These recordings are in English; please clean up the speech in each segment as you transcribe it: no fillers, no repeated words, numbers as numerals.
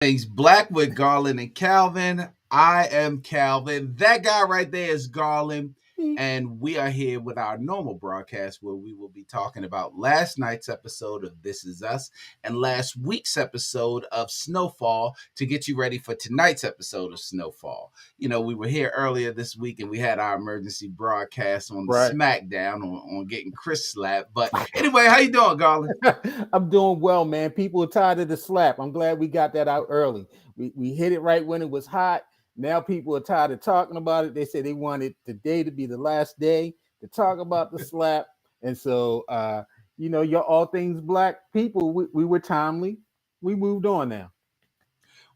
Things Black with Garland and Calvin. I am Calvin. That guy right there is Garland. And we are here with our normal broadcast where we will be talking about last night's episode of This Is Us and last week's episode of Snowfall to get you ready for tonight's episode of Snowfall. You know, we were here earlier this week and we had our emergency broadcast on the Right. SmackDown on getting Chris slapped. But anyway, how you doing, Garland? I'm doing well, man. People are tired of the slap. I'm glad we got that out early. We hit it right when it was hot. Now people are tired of talking about it. They said they wanted today to be the last day to talk about the slap. And so, you're all things black people. We were timely. We moved on now.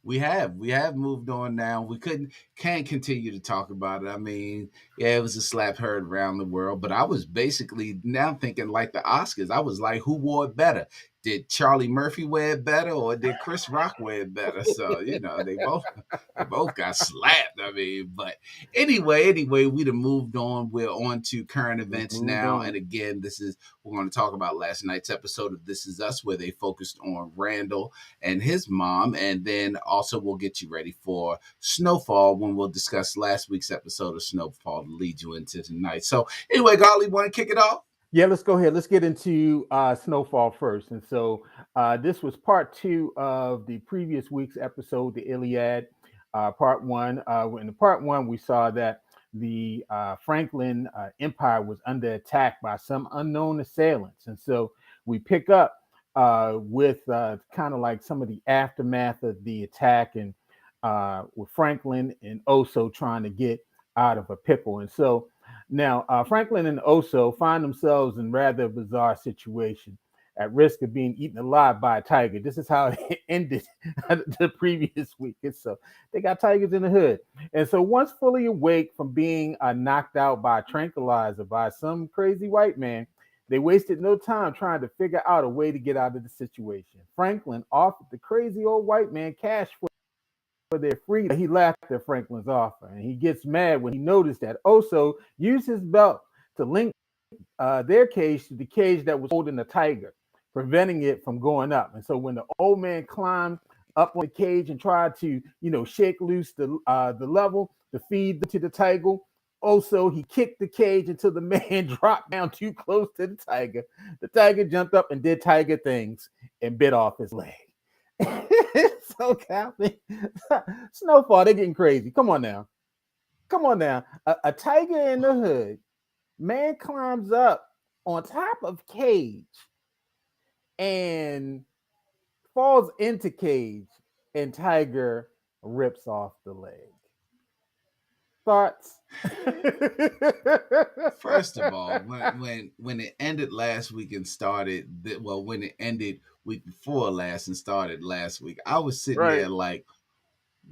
We have moved on now. We can't continue to talk about it. I mean, yeah, it was a slap heard around the world, but I was basically now thinking like the Oscars. I was like, who wore it better? Did Charlie Murphy wear it better, or did Chris Rock wear it better? So they both got slapped. I mean, but anyway, we'd have moved on. We're on to current We events moved now, on. and again, we're going to talk about last night's episode of This Is Us, where they focused on Randall and his mom. And then also we'll get you ready for Snowfall when we'll discuss last week's episode of Snowfall to lead you into tonight. So anyway, Golly, want to kick it off? Yeah, let's go ahead. Let's get into Snowfall first. And so this was part two of the previous week's episode, the Iliad, part one. In the part one, we saw that the Franklin Empire was under attack by some unknown assailants. And so we pick up with kind of like some of the aftermath of the attack and with Franklin and Oso trying to get out of a pickle. And so now, Franklin and Oso find themselves in rather bizarre situation at risk of being eaten alive by a tiger. This is how it ended the previous week. And so they got tigers in the hood. And so once fully awake from being knocked out by a tranquilizer by some crazy white man, they wasted no time trying to figure out a way to get out of the situation. Franklin offered the crazy old white man cash for their freedom. He laughed at Franklin's offer, and he gets mad when he noticed that Oso used his belt to link their cage to the cage that was holding the tiger, preventing it from going up. And so when the old man climbed up on the cage and tried to, shake loose the level to feed to the tiger, also he kicked the cage until the man dropped down too close to the tiger. The tiger jumped up and did tiger things and bit off his leg. So Captain Snowfall, they're getting crazy. Come on now. Come on now. A tiger in the hood. Man climbs up on top of cage and falls into cage, and tiger rips off the leg. Thoughts? First of all, when it ended last week and started, when it ended week before last and started last week, I was sitting Right. there like,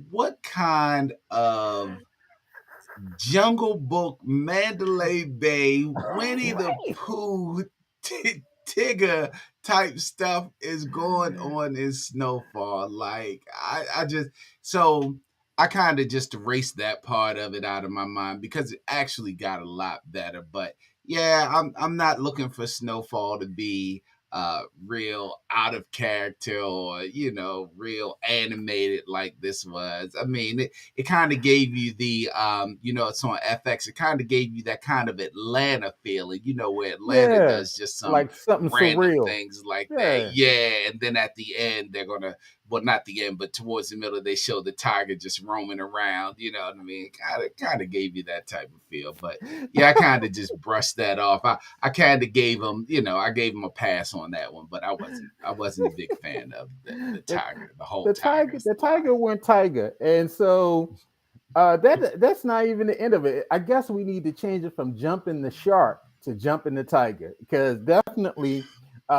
what kind of Jungle Book, Mandalay Bay, Winnie the Pooh, Tigger type stuff is going on in Snowfall? Like, I just, so I kind of just erased that part of it out of my mind because it actually got a lot better. But yeah, I'm not looking for Snowfall to be real out of character or real animated like this was. I mean, it kind of gave you the it's on FX. It kind of gave you that kind of Atlanta feeling, where Atlanta Yeah. does just some Like something random surreal. things like that. Yeah. Yeah, and then at the end they're gonna, well, not the end, but towards the middle they show the tiger just roaming around. You know what I mean? Kind of gave you that type of feel. But yeah, I kind of just brushed that off. I kind of gave him, I gave him a pass on that one, but I wasn't a big fan of the the, tiger, the whole the tiger, tiger's the lie. tiger went tiger. And so that's not even the end of it. I guess we need to change it from jumping the shark to jumping the tiger because definitely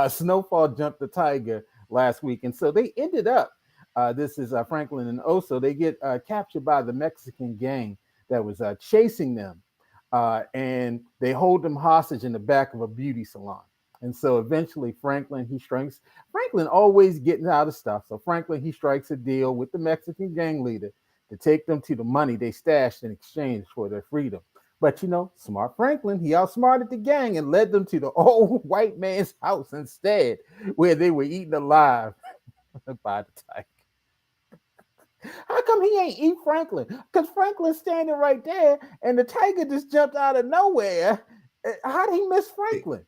Snowfall jumped the tiger last week, and so they ended up. This is Franklin and Oso. They get captured by the Mexican gang that was chasing them, and they hold them hostage in the back of a beauty salon. And so eventually, Franklin always getting out of stuff. So Franklin he strikes a deal with the Mexican gang leader to take them to the money they stashed in exchange for their freedom. But smart Franklin, he outsmarted the gang and led them to the old white man's house instead, where they were eaten alive by the tiger. How come he ain't eat Franklin? Because Franklin's standing right there, and the tiger just jumped out of nowhere. How did he miss Franklin?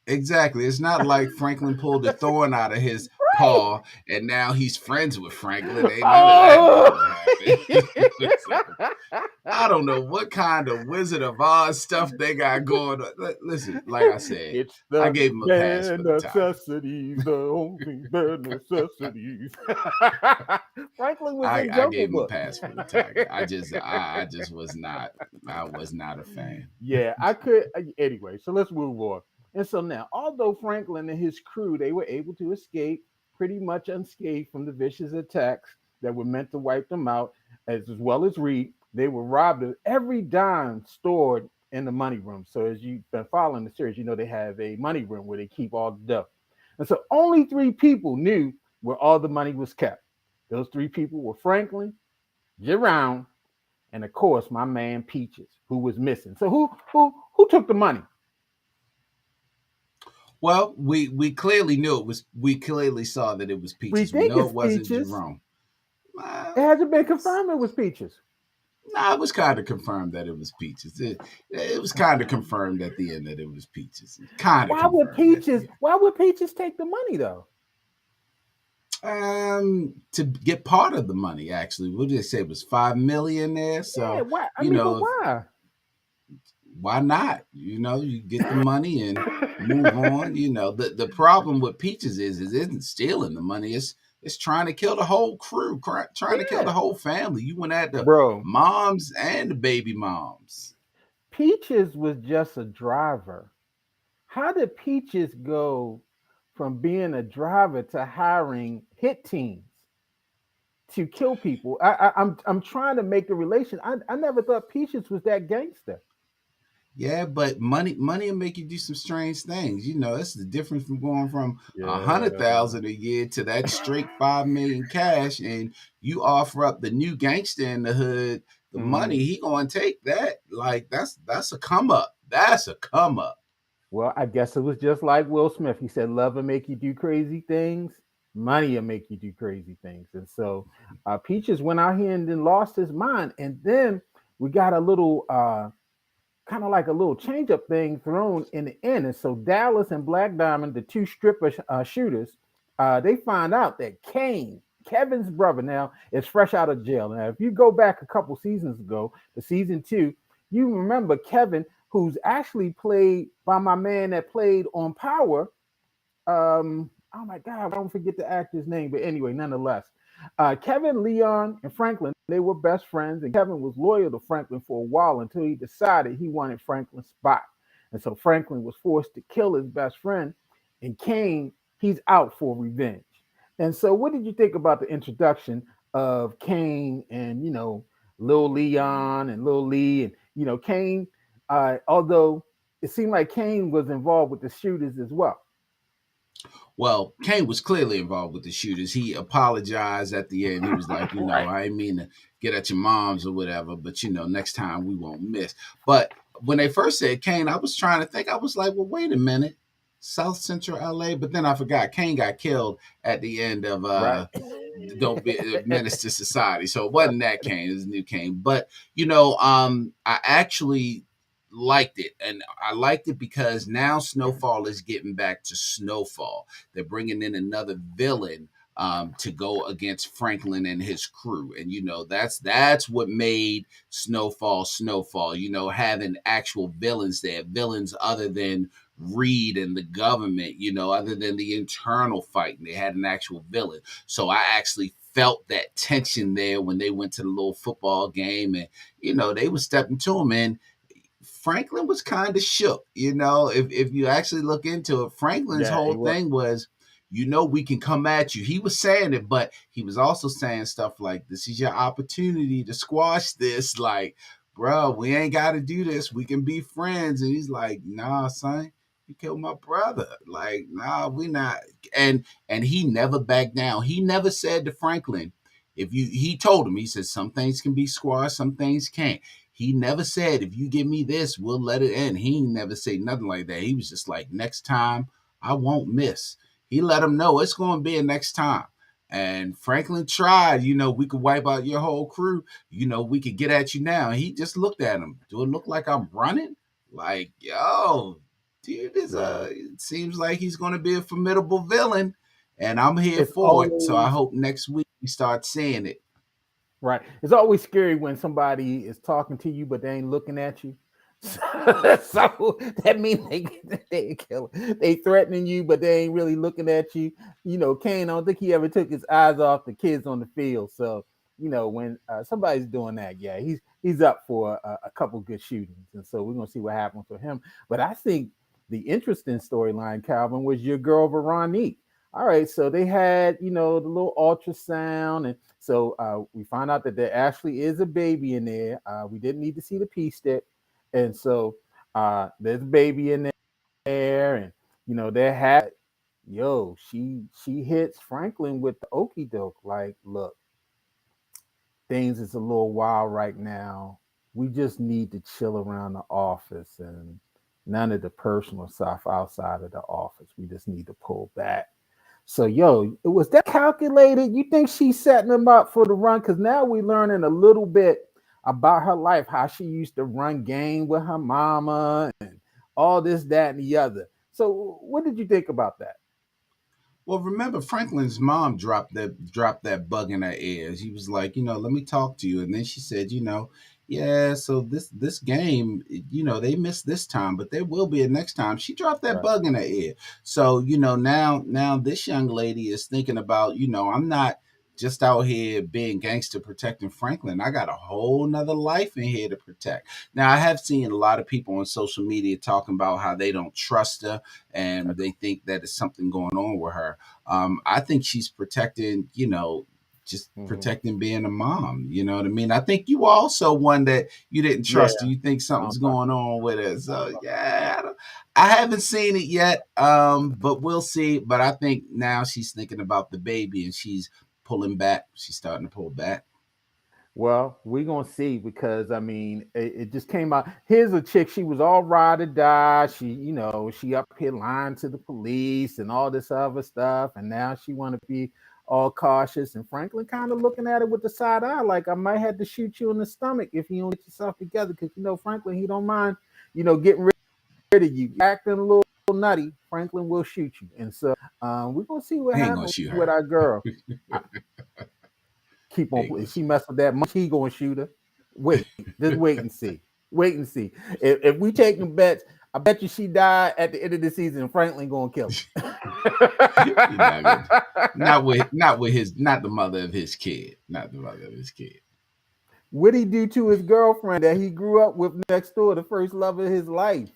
Exactly. It's not like Franklin pulled a thorn out of his Right. paw and now he's friends with Franklin. Ain't none of that Oh. never happened. So I don't know what kind of Wizard of Oz stuff they got going on. Listen, like I said, It's I the gave him a pass bare for the tiger. necessities, the only bare necessities. Franklin was in I Jungle gave him a Book. pass for the tiger. I just was not a fan. Yeah, I could. Anyway, so let's move on. And so now, although Franklin and his crew they were able to escape pretty much unscathed from the vicious attacks that were meant to wipe them out, as well as Reed, they were robbed of every dime stored in the money room. So as you've been following the series, you know they have a money room where they keep all the stuff. And so only three people knew where all the money was kept. Those three people were Franklin, Jerome, and of course my man Peaches, who was missing. So who took the money? Well, we clearly knew it was. We clearly saw that it was We Peaches. We think know it's it wasn't Peaches. Jerome. It Well, hasn't been confirmed it was Peaches. nah, it was kind of confirmed that it was Peaches. It was kind of confirmed at the end that it was Peaches. Kind of confirmed at the end. Why would Peaches take the money though? To get part of the money, actually, what did they say? It was 5 million there. Yeah, So why? I you mean, but know, if, why? why not? You get the money and move on. The problem with Peaches is isn't stealing the money. It's trying to kill the whole crew, trying to kill Yeah, the whole family. You went at the bro. moms and the baby moms. Peaches was just a driver. How did Peaches go from being a driver to hiring hit teams to kill people? I'm trying to make the relation. I never thought Peaches was that gangster. Yeah, but money will make you do some strange things. That's the difference from going from a hundred Yeah. thousand a year to that straight 5 million cash, and you offer up the new gangster in the hood the money. Mhm. He gonna take that. Like that's a come up. That's a come up. Well, I guess it was just like Will Smith. He said, "Love will make you do crazy things. Money will make you do crazy things." And so, Peaches went out here and then lost his mind. And then we got a little, kind of like a little change up thing thrown in the end. And so Dallas and Black Diamond, the two stripper shooters, they find out that Kevin's brother, now is fresh out of jail. Now, if you go back a couple seasons ago, the season two, you remember Kevin, who's actually played by my man that played on Power. Oh my God, I don't forget the actor's name, but anyway, nonetheless, Kevin, Leon, and Franklin, they were best friends, and Kevin was loyal to Franklin for a while until he decided he wanted Franklin's spot. And so Franklin was forced to kill his best friend, and Kane, he's out for revenge. And so, what did you think about the introduction of Kane and, Lil Leon and Lil Lee? And, Kane, although it seemed like Kane was involved with the shooters as well. Well, Kane was clearly involved with the shooters. He apologized at the end. He was like, Right. I ain't mean to get at your moms or whatever, but next time we won't miss. But when they first said Kane, I was trying to think. I was like, well, wait a minute, South Central LA. But then I forgot Kane got killed at the end of Right. Don't Be Menace to Society. So it wasn't that Kane, it was new Kane. But I actually liked it, and I liked it because now Snowfall is getting back to Snowfall. They're bringing in another villain to go against Franklin and his crew, and that's what made Snowfall Snowfall. Having actual villains there, villains other than Reed and the government. Other than the internal fighting, they had an actual villain. So I actually felt that tension there when they went to the little football game, and they were stepping to him, and Franklin was kind of shook. If you actually look into it, Franklin's Yeah, whole he was. thing was, we can come at you. He was saying it, but he was also saying stuff like, this is your opportunity to squash this. Like, bro, we ain't got to do this. We can be friends. And he's like, nah, son, you killed my brother. Like, nah, we not. And he never backed down. He never said to Franklin, he told him, he said, some things can be squashed, some things can't. He never said, if you give me this, we'll let it end. He never say nothing like that. He was just like, next time, I won't miss. He let him know it's going to be a next time. And Franklin tried, we could wipe out your whole crew. We could get at you now. And he just looked at him. Do it look like I'm running? Like, yo, dude Right. it seems like he's going to be a formidable villain. And I'm here It's for it. So I always hope next week we start seeing it. right. It's always scary when somebody is talking to you, but they ain't looking at you. So that means they kill. They threatening you, but they ain't really looking at you. Kane, I don't think he ever took his eyes off the kids on the field. So when somebody's doing that, yeah, he's up for a couple good shootings, and so we're gonna see what happens for him. But I think the interesting storyline, Calvin, was your girl Veronique. All right, so they had the little ultrasound, and so we found out that there actually is a baby in there. We didn't need to see the pee stick, and so there's a baby in there, and they had she hits Franklin with the okey doke. Like, look, things is a little wild right now. We just need to chill around the office and none of the personal stuff outside of the office. We just need to pull back. So, it was that calculated? You think she's setting him up for the run? Because now we're learning a little bit about her life, how she used to run game with her mama and all this, that, and the other. So, what did you think about that? Well, remember Franklin's mom dropped that bug in her ears. He was like, let me talk to you, and then she said, yeah. So this game, they missed this time, but there will be a next time. She dropped that Right. bug in her ear. So now this young lady is thinking about, I'm not just out here being gangster protecting Franklin. I got a whole nother life in here to protect. Now I have seen a lot of people on social media talking about how they don't trust her and they think that there's something going on with her. I think she's protecting, just Mm-hmm. protecting being a mom. You know what I mean? I think you also one that you didn't Yeah. trust and you think I'm something's fine. going on with her. I'm So fine. yeah, I haven't seen it yet, but we'll see. But I think now she's thinking about the baby and she's pulling back. She's starting to pull back. Well, we're gonna see because I mean, it just came out. Here's a chick. She was all ride or die. She up here lying to the police and all this other stuff, and now she want to be all cautious. And Franklin kind of looking at it with the side eye, like I might have to shoot you in the stomach if you don't get yourself together. Because Franklin, he don't mind, getting rid of you. Acting a little nutty, Franklin will shoot you. And so we're gonna see what He ain't gonna happens shoot with her. our girl. Keep He on. ain't gonna If she shoot mess with that much, he gonna shoot her. Wait, just wait and see. Wait and see. If we taking bets, I bet you she died at the end of the season. Franklin gonna kill her. You're not good. her. Not the mother of his kid. Not the mother of his kid. What he do to his girlfriend that he grew up with next door, the first love of his life?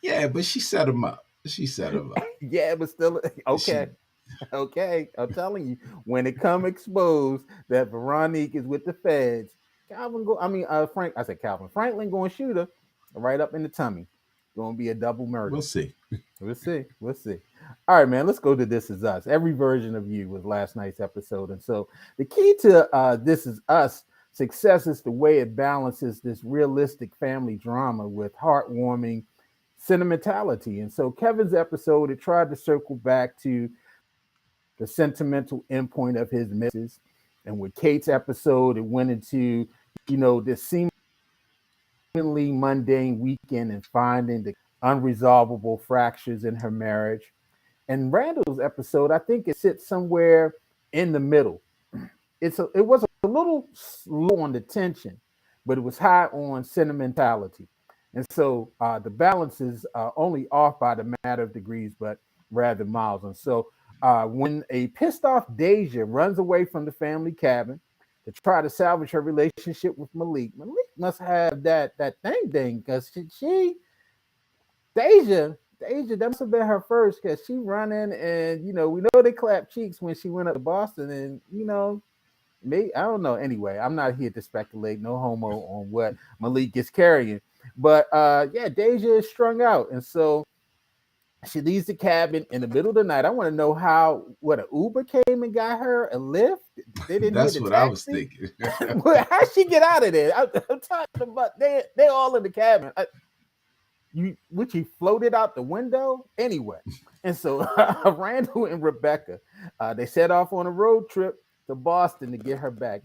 Yeah, but she set him up. She set him up. Yeah, but still, okay. She Okay, I'm telling you, when it come exposed that Veronique is with the feds, Calvin go. I mean, Frank. I said Calvin. Franklin going to shoot her right up in the tummy. Going to be a double we'll murder. see. We'll see. We'll see. All right, man. Let's go to This Is Us. Every version of you was last night's episode, and so the key to This Is Us success is the way it balances this realistic family drama with heartwarming sentimentality. And so Kevin's episode, it tried to circle back to the sentimental endpoint of his misses. And with Kate's episode, it went into, this seemingly mundane weekend and finding the unresolvable fractures in her marriage. And Randall's episode, I think it sits somewhere in the middle. It was a little slow on the tension, but it was high on sentimentality. And so the balance is only off by the matter of degrees, but rather miles. And so when a pissed off Deja runs away from the family cabin to try to salvage her relationship with Malik must have that thing because she Deja, that must have been her first because she running and we know they clapped cheeks when she went up to Boston and maybe I don't know. Anyway, I'm not here to speculate, no homo on what Malik is carrying. But yeah, Deja is strung out. And so she leaves the cabin in the middle of the night. I want to know how what an Uber came and got her a lift. They didn't hear That's the what I was taxi. thinking. How'd she get out of there? I'm talking about they all in the cabin. you which he floated out the window anyway. And so Randall and Rebecca, they set off on a road trip to Boston to get her back.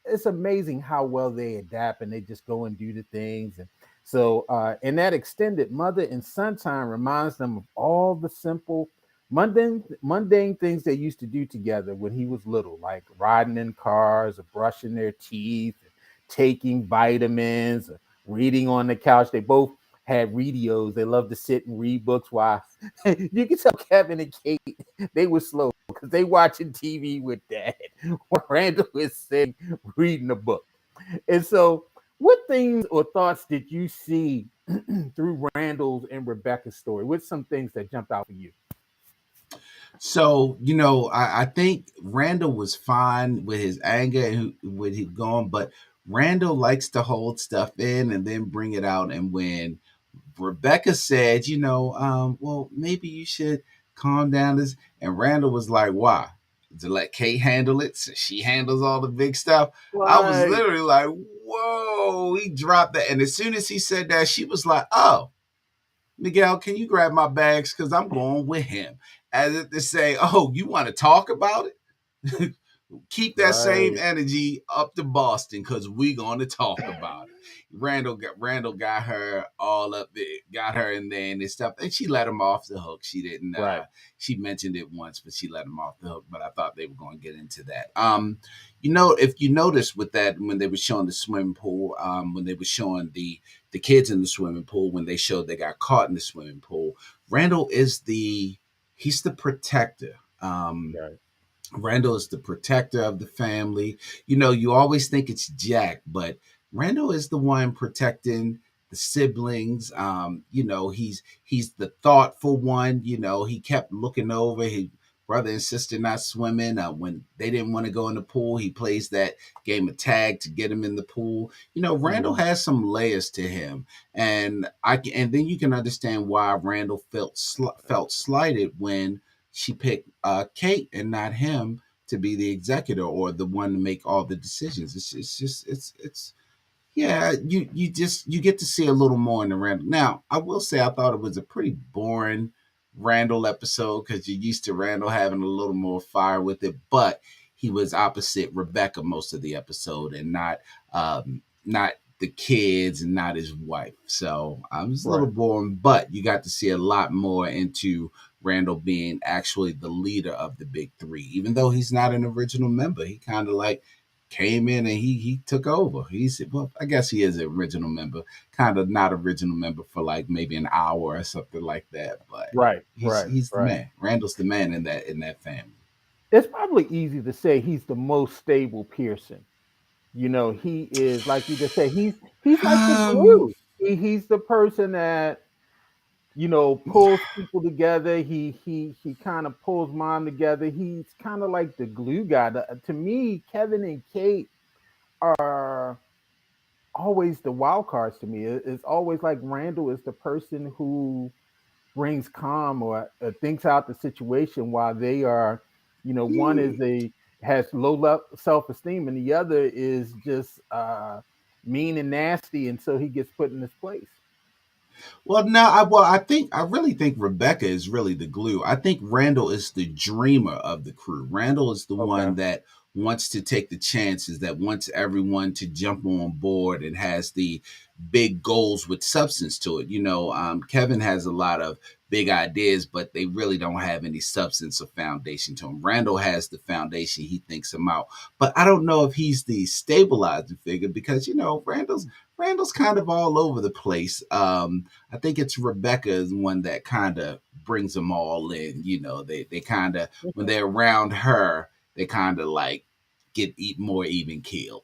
It's amazing how well they adapt and they just go and do the things. And so, and that extended mother and son time reminds them of all the simple, mundane things they used to do together when he was little, like riding in cars or brushing their teeth, taking vitamins, or reading on the couch. They both had radios. They loved to sit and read books while you can tell Kevin and Kate they were slow because they watching TV with dad while Randall is sitting reading a book. And so, what things or thoughts did you see through Randall's and Rebecca's story? What's some things that jumped out for you? So, I think Randall was fine with his anger and with him going, but Randall likes to hold stuff in and then bring it out. And when Rebecca said, well, maybe you should calm down this, and Randall was like, why? To let Kate handle it so she handles all the big stuff. I was Right, literally like, whoa, he dropped that. And as soon as he said that, she was like, oh, Miguel, can you grab my bags? Because I'm going with him. As if to say, oh, you want to talk about it? Keep that same right, energy up to Boston because we gonna talk about it. Randall got her all up there, got her in there and this stuff, and she let him off the hook. She didn't. right, She mentioned it once, but she let him off the hook. But I thought they were going to get into that. If you notice with that when they were showing the swimming pool, when they were showing the kids in the swimming pool, when they showed they got caught in the swimming pool, Randall is he's the protector. right, Randall is the protector of the family. You always think it's Jack, but Randall is the one protecting the siblings. He's the thoughtful one. He kept looking over his brother and sister not swimming. When they didn't want to go in the pool, he plays that game of tag to get him in the pool. Randall mhm, has some layers to him, and then you can understand why Randall felt slighted when she picked Kate and not him to be the executor or the one to make all the decisions. It's yeah, you get to see a little more in the Randall. Now, I will say I thought it was a pretty boring Randall episode because you're used to Randall having a little more fire with it, but he was opposite Rebecca most of the episode and not the kids and not his wife. So I was a little right, boring, but you got to see a lot more into Randall being actually the leader of the big three, even though he's not an original member. He kind of like came in and he took over. He said, well, I guess he is an original member, kind of not original member for like maybe an hour or something like that. But right, he's right, he's the right. man. Randall's the man in that family. It's probably easy to say he's the most stable Pearson. He is like you just said. He's like the Um, glue. He's the person that pulls people together. He kind of pulls mom together. He's kind of like the glue guy. To me, Kevin and Kate are always the wild cards to me. It's always like Randall is the person who brings calm or thinks out the situation while they are, one is yeah. a has low self esteem and the other is just mean and nasty, and so he gets put in this place. Well, no, I really think Rebecca is really the glue. I think Randall is the dreamer of the crew. Randall is the Okay. one that wants to take the chances, that wants everyone to jump on board and has the big goals with substance to it. Kevin has a lot of big ideas, but they really don't have any substance or foundation to them. Randall has the foundation. He thinks them out. But I don't know if he's the stabilizing figure because, Randall's kind of all over the place. I think it's Rebecca is one that kind of brings them all in. They kind of when Okay. they're around her, they kind of like get more even keeled.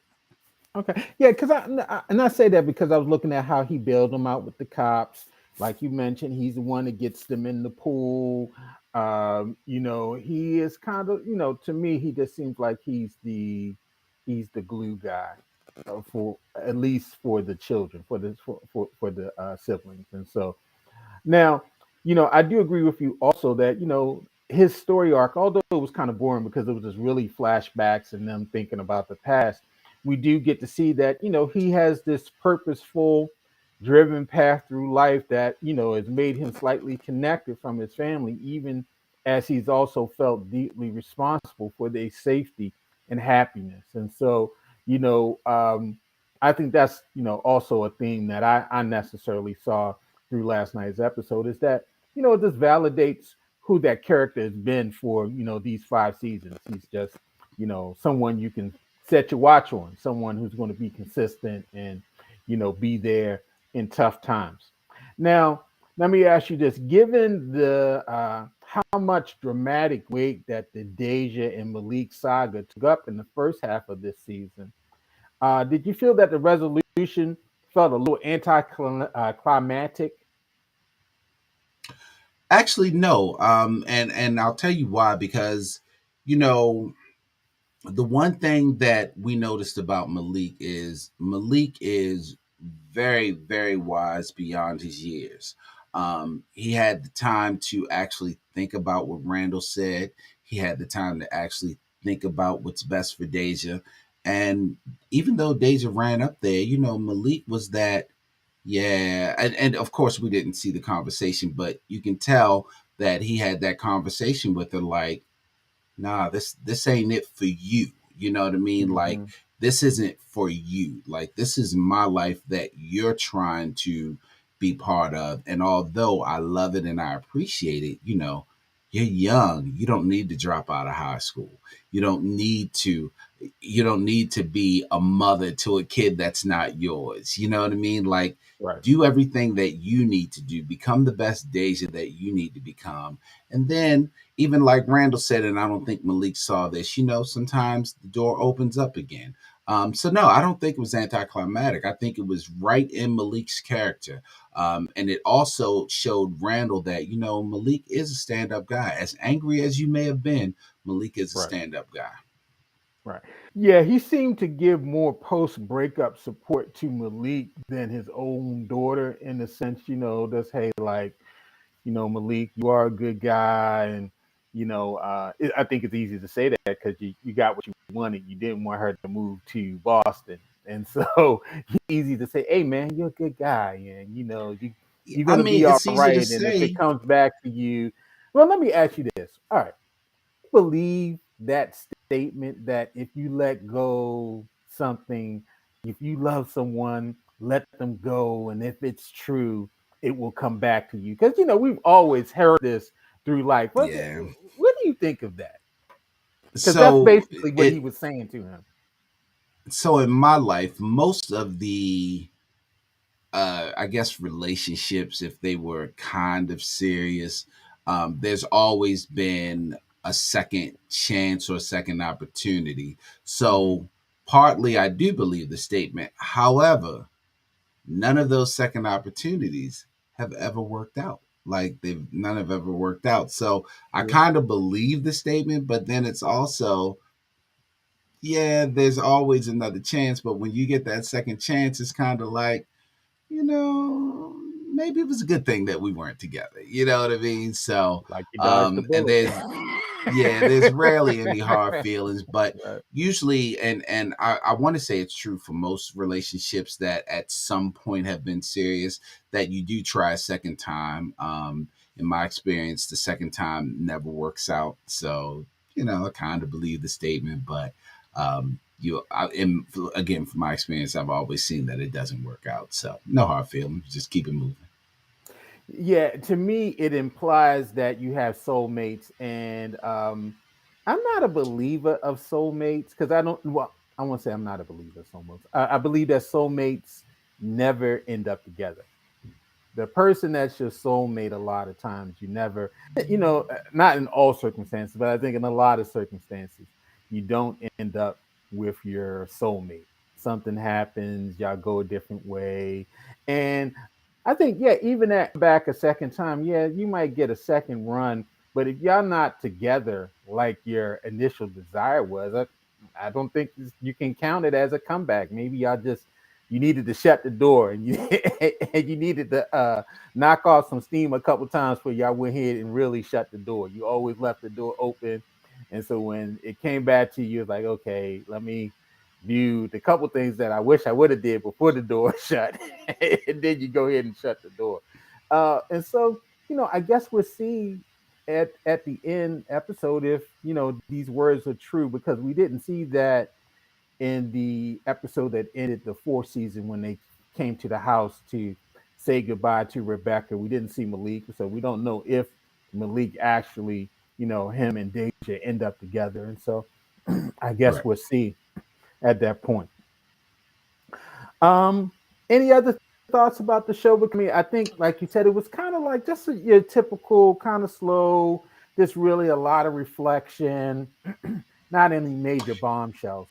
Okay. Yeah, because I say that because I was looking at how he bailed them out with the cops. Like you mentioned, he's the one that gets them in the pool. He is kind of, to me, he just seems like he's the glue guy for at least for the children, for the siblings. And so now, I do agree with you also that, his story arc, although it was kind of boring because it was just really flashbacks and them thinking about the past, we do get to see that, he has this purposeful, driven path through life that has made him slightly connected from his family, even as he's also felt deeply responsible for their safety and happiness. And so, you know, um, I think that's also a theme that I necessarily saw through last night's episode, is that it just validates who that character has been for these 5 seasons. He's just someone you can set your watch on, someone who's going to be consistent and be there in tough times. Now, let me ask you this: given the how much dramatic weight that the Deja and Malik saga took up in the first half of this season, did you feel that the resolution felt a little anticlimactic? Actually, no. And I'll tell you why. Because you know the one thing that we noticed about Malik is very, very wise beyond his years. He had the time to actually think about what Randall said. He had the time to actually think about what's best for Deja. And even though Deja ran up there, Malik was that, yeah. And of course, we didn't see the conversation, but you can tell that he had that conversation with her, like, nah, this ain't it for you. You know what I mean? Like, Hmm. this isn't for you. Like, this is my life that you're trying to be part of. And although I love it and I appreciate it, you're young. You don't need to drop out of high school. You don't need to you don't need to be a mother to a kid that's not yours. You know what I mean? Like, Right. do everything that you need to do. Become the best Deja that you need to become. And then, even like Randall said, and I don't think Malik saw this, sometimes the door opens up again. So no, I don't think it was anticlimactic. I think it was right in Malik's character. And it also showed Randall that, Malik is a stand up guy. As angry as you may have been, Malik is a Right. stand up guy. Right. Yeah, he seemed to give more post breakup support to Malik than his own daughter, in the sense, just, hey, like, Malik, you are a good guy. And, I think it's easy to say that because you got what you wanted. You didn't want her to move to Boston. And so easy to say, hey, man, you're a good guy. And, you're I going to be mean, all it's easy to right. And if it say. comes back to you, well, let me ask you this. All right, believe that statement that if you let go something, if you love someone, let them go, and if it's true, it will come back to you? Because we've always heard this through life. Yeah. What do you think of that? Because that's So basically what he it was saying to him. so in my life, most of the I guess relationships, if they were kind of serious, there's always been a second chance or a second opportunity. Hmm. So partly I do believe the statement. However, none of those second opportunities have ever worked out. Like, they've none have ever worked out. So I Yeah. kind of believe the statement, but then it's also, yeah, there's always another chance. But when you get that second chance, it's kind of like, you know, maybe it was a good thing that we weren't together. You know what I mean? So, Like you dodged the and bullet. there's rarely any hard feelings, but Right. usually, and I want to say it's true for most relationships that at some point have been serious, that you do try a second time. In my experience, the second time never works out. So, I kind of believe the statement, but again, from my experience, I've always seen that it doesn't work out. So no hard feelings, just keep it moving. Yeah, to me, it implies that you have soulmates, and I'm not a believer of soulmates because I don't. Well, I won't say I'm not a believer of soulmates. I believe that soulmates never end up together. The person that's your soulmate, a lot of times you never, not in all circumstances, but I think in a lot of circumstances you don't end up with your soulmate. Something happens, y'all go a different way. And I think, yeah, even that back a second time, yeah, you might get a second run, but if y'all not together like your initial desire was, I don't think you can count it as a comeback. Maybe y'all just, you needed to shut the door, and you and you needed to knock off some steam a couple times before y'all went ahead and really shut the door. You always left the door open, and so when it came back to you, it's like, okay, let me. viewed, a couple things that I wish I would have did before the door shut, and then you go ahead and shut the door. And so, I guess we'll see at the end episode if these words are true, because we didn't see that in the episode that ended the fourth season when they came to the house to say goodbye to Rebecca. We didn't see Malik, so we don't know if Malik actually, him and Deja end up together. And so I guess Right. we'll see at that point. Um, any other thoughts about the show? Because I mean, I think, like you said, it was kind of like just your typical kind of slow, just really a lot of reflection, not any major bombshells.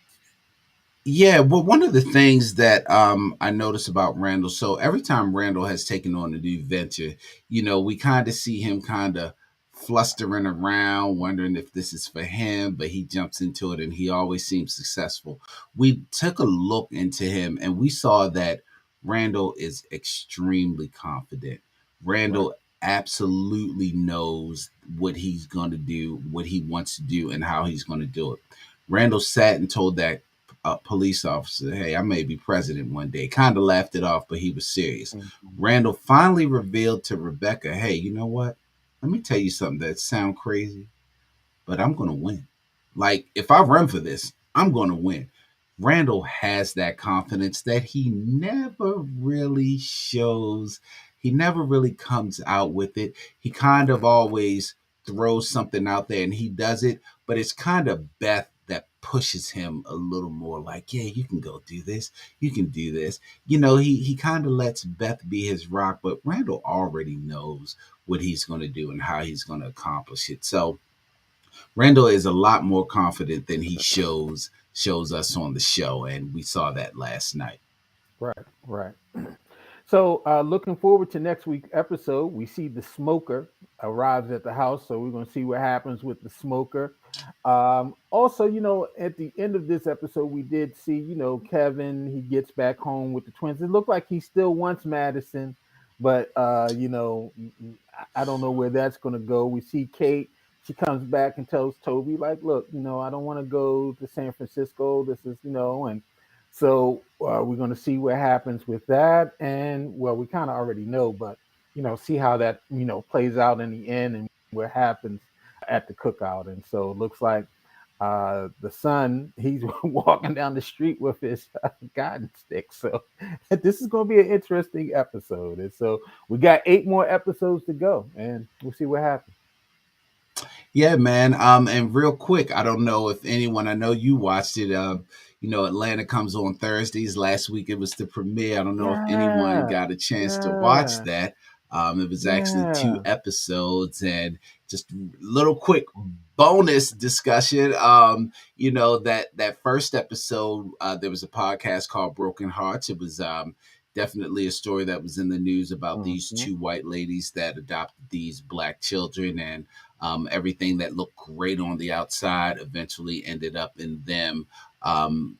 Yeah, well, one of the things that I noticed about Randall, so every time Randall has taken on a new venture, we kind of see him kind of flustering around, wondering if this is for him, but he jumps into it and he always seems successful. We took a look into him and we saw that Randall is extremely confident. Right. Randall absolutely knows what he's going to do, what he wants to do, and how he's going to do it. Randall sat and told that police officer, "Hey, I may be president one day." Kind of laughed it off, but he was serious. Mhm. Randall finally revealed to Rebecca, "Hey, you know what? Let me tell you something that sound crazy, but I'm going to win. Like, if I run for this, I'm going to win." Randall has that confidence that he never really shows. He never really comes out with it. He kind of always throws something out there and he does it, but it's kind of Beth that pushes him a little more like, yeah, you can go do this. You can do this. He kind of lets Beth be his rock, but Randall already knows what he's going to do and how he's going to accomplish it. So Randall is a lot more confident than he shows us on the show, and we saw that last night. Right, right. So, looking forward to next week's episode. We see the smoker arrives at the house, so we're going to see what happens with the smoker. Also, at the end of this episode, we did see, Kevin. He gets back home with the twins. It looked like he still wants Madison, but I don't know where that's going to go. We see Kate. She comes back and tells Toby, like, "Look, I don't want to go to San Francisco. This is, and." So we're going to see what happens with that, and well, we kind of already know, but see how that plays out in the end, and what happens at the cookout. And so it looks like the son, he's walking down the street with his garden stick. So this is going to be an interesting episode, and so we got 8 more episodes to go, and we'll see what happens. Yeah, man. And real quick, I don't know if anyone, I know you watched it. Atlanta comes on Thursdays. Last week it was the premiere. I don't know if anyone Yeah, got a chance to watch yeah, that. It was actually two yeah. episodes, and just little quick bonus discussion. That first episode, there was a podcast called Broken Hearts. It was definitely a story that was in the news about these Hmm. two white ladies that adopted these black children, and everything that looked great on the outside eventually ended up in them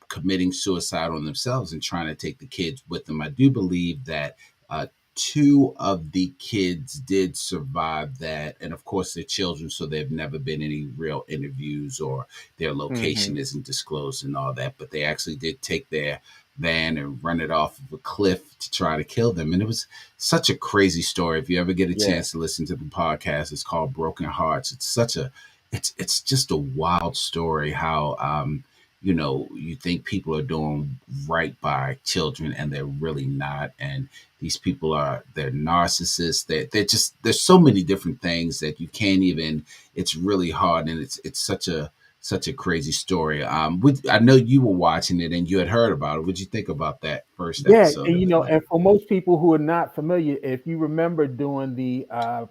committing suicide on themselves and trying to take the kids with them. I do believe that two of the kids did survive that, and of course they're children, so there have never been any real interviews or their Hmm. location isn't disclosed and all that. But they actually did take their van and run it off of a cliff to try to kill them, and it was such a crazy story. If you ever get a Yeah. chance to listen to the podcast, it's called Broken Hearts. It's just a wild story how you think people are doing right by children and they're really not, and these people they're narcissists. They're just, there's so many different things that you can't even, it's really hard, and it's such a crazy story. I know you were watching it and you had heard about it. What'd you think about that first Yeah, episode and of and Atlanta? for most people who are not familiar, if you remember during the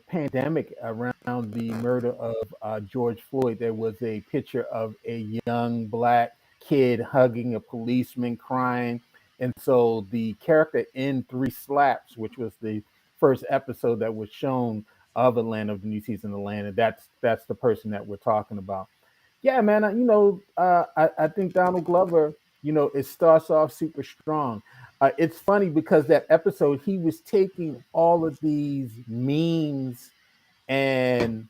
pandemic around the murder of George Floyd, there was a picture of a young black kid hugging a policeman, crying, and so the character in Three Slaps, which was the first episode that was shown of Atlanta, of the new season of Atlanta, that's the person that we're talking about. Yeah, man. I think Donald Glover, it starts off super strong. It's funny because that episode, he was taking all of these memes and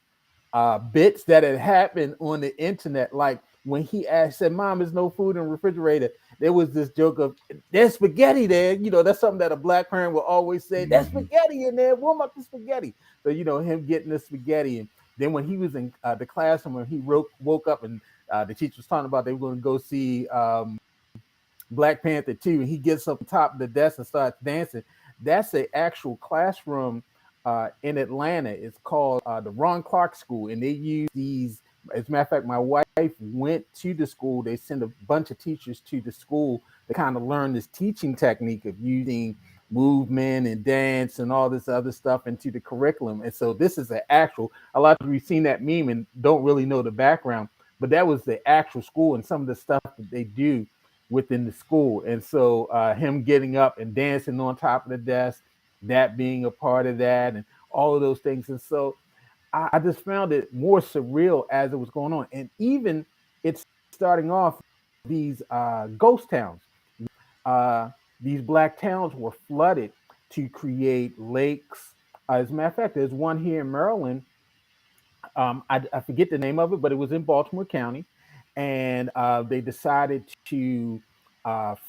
bits that had happened on the internet. Like when he asked, said, "Mom, there's no food in the refrigerator." There was this joke of, "There's spaghetti there." That's something that a black parent will always say. "There's Mm-hmm. spaghetti in there. Warm up the spaghetti." So him getting the spaghetti, and then when he was in the classroom, when he woke up and the teacher was talking about they were going to go see Black Panther 2, and he gets up on top of the desk and starts dancing. That's an actual classroom in Atlanta. It's called the Ron Clark School, and they use these. As a matter of fact, my wife went to the school. They sent a bunch of teachers to the school to kind of learn this teaching technique of using movement and dance and all this other stuff into the curriculum. And so this is an actual. A lot of we've seen that meme and don't really know the background, but that was the actual school and some of the stuff that they do within the school. And so him getting up and dancing on top of the desk, that being a part of that, and all of those things. And so I just found it more surreal as it was going on. And even it's starting off these ghost towns. These black towns were flooded to create lakes. As a matter of fact, there's one here in Maryland. I forget the name of it, but it was in Baltimore County, and they decided to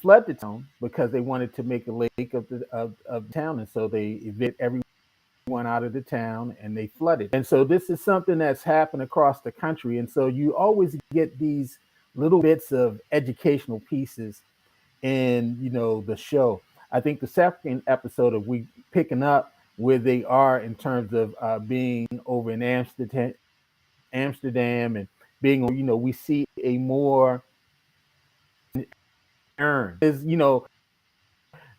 flood the town because they wanted to make a lake of the town, and so they evicted everyone out of the town and they flooded. And so this is something that's happened across the country, and so you always get these little bits of educational pieces in the show. I think the second episode of we picking up where they are in terms of being over in Amsterdam and being on, we see a more Aaron is,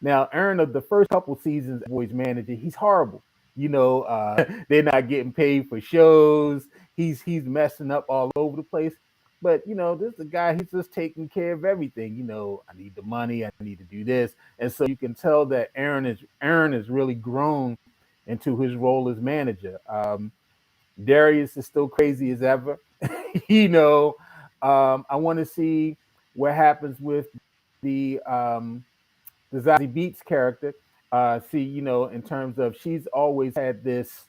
now Aaron of the first couple seasons boys manager, he's horrible. They're not getting paid for shows. He's messing up all over the place. But this is a guy, he's just taking care of everything. I need the money, I need to do this. And so you can tell that Aaron is really grown into his role as manager. Darius is still crazy as ever. you know, I want to see what happens with the Zazie Beats character. See, in terms of she's always had this,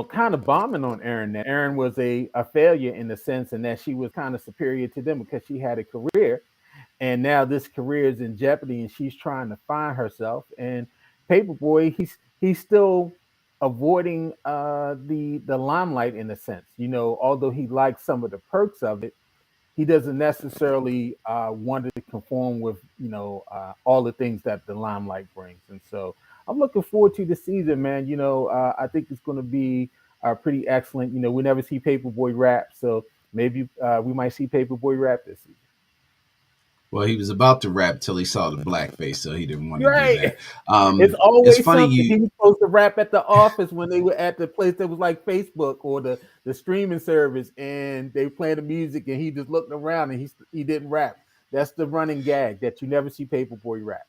kind of bombing on Aaron. That Aaron was a failure in the sense, and that she was kind of superior to them because she had a career, and now this career is in jeopardy, and she's trying to find herself. And Paperboy, he's still avoiding the limelight in a sense. Although he likes some of the perks of it, he doesn't necessarily want to conform with all the things that the limelight brings. And so I'm looking forward to the season, man. I think it's going to be pretty excellent. We never see Paperboy rap, so maybe we might see Paperboy rap this season. Well, he was about to rap till he saw the blackface, so he didn't want to do Right. that. It's It's always funny something. you. He was supposed to rap at the office when they were at the place that was like Facebook or the streaming service, and they were playing the music, and he just looked around and he didn't rap. That's the running gag that you never see Paperboy rap.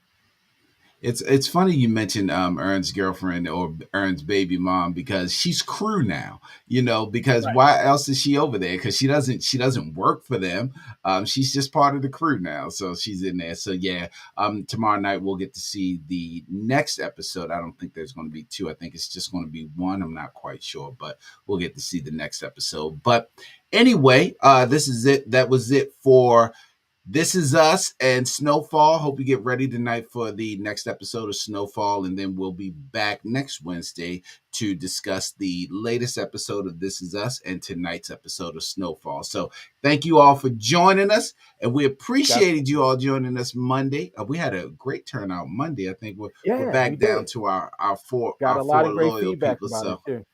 It's funny you mentioned Ern's girlfriend or Ern's baby mom because she's crew now. Because Right. why else is she over there? Because she doesn't work for them. She's just part of the crew now, so she's in there. So yeah, tomorrow night we'll get to see the next episode. I don't think there's going to be two. I think it's just going to be one. I'm not quite sure, but we'll get to see the next episode. But anyway, this is it. That was it for This Is Us and Snowfall. Hope you get ready tonight for the next episode of Snowfall, and then we'll be back next Wednesday to discuss the latest episode of This Is Us and tonight's episode of Snowfall. So thank you all for joining us, and we That's appreciated you all joining us Monday. We had a great turnout Monday. I think we're Yeah, we back down did. to our four Got our a lot four of great loyal feedback people. about it So too.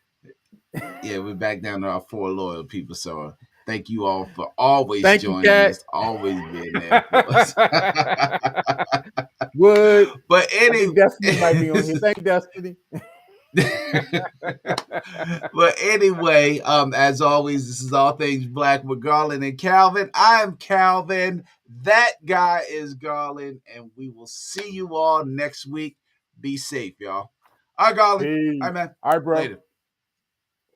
yeah, we're back down to our four loyal people. So thank you all for always Thank you, joining Cat. us, always being there for us. Wood. But I think Destiny might be on here. Thank you, Destiny. but anyway, as always, this is All Things Black with Garland and Calvin. I'm Calvin. That guy is Garland, and we will see you all next week. Be safe, y'all. All right, Garland. All Peace. right, man. All right, bro. Later.